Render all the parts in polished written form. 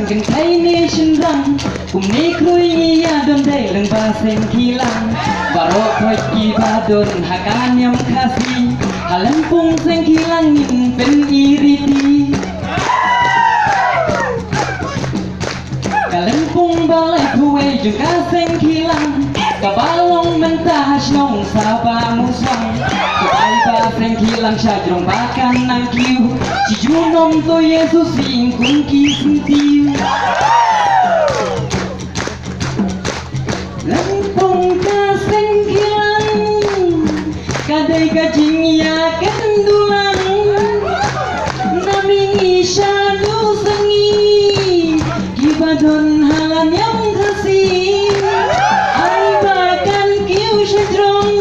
กันไทยนี่ฉันรังกลุ่มนี้คุยยาดนได้เรื่องบาเซนคีลังบารอคอยกีบาดนหาการยำคาซีหาลังปุงเซนคีลังยิ่งเป็นอีริตีกะลังปุงบาเลยคุยจุกาเซนคีลังกะบาลงมันตาชนองสาบามุสังกะไอบาเซนคีลังชาจงบากันนังคิวจิจูนมโตเยซูสิงคุงกีสิติวLampung ka sengkilang kadai kajing ya kendulang naming isyadu sengi kibadon halan yang kasih ay bahkan kiu syadrong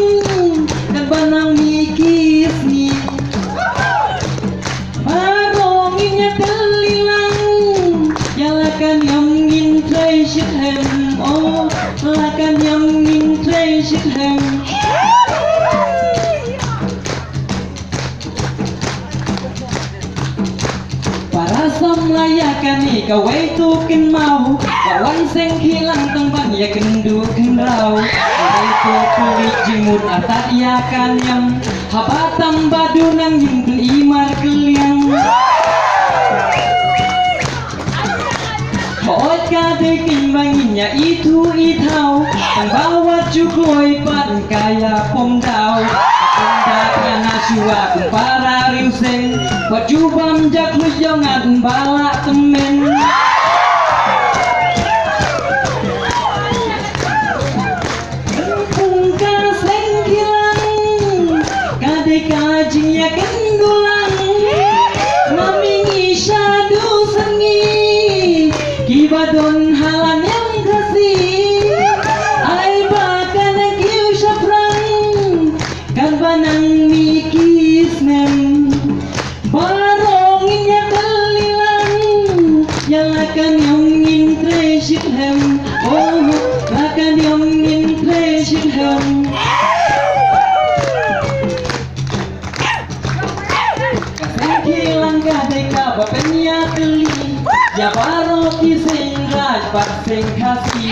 dan banang mikis ni barongnya telilang yalakan yang ngin tray syidhem oh lakan yang ngin tray syidhem para samlayakan ni kawai tu kin mau kawan seng hilang tempat ya kendu kendrau kawai tu kulit jimut atat yakan yang habatam badunang yang imar keliang Hot kadai kimbanginnya itu itau Ang bawat jukoy pan kaya pomdaw Akunda kana siwa kumpara riuseng Wajubam jak lujongan bala temen Lampung ka sengkilang kadai kajing ya kendulang naming isyadu sengi Kibadon halan yang kasih ay bahkan kiu syaprang kan banang mikis nem barongnya telilang yang akan yang ngin tray syidhem oh akan yang ngin tray syidhem kasih hilang kadai kabapenya teli ya baro kising raj pak sing kasih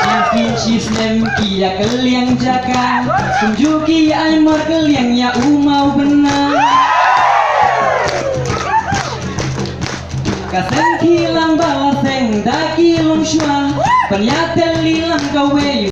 Yakin cisnem kia keliang jaga Tunjuki ay mar keliang ya umau benar Kaseng kilang balaseng daki long shua Penyatel lilang kawe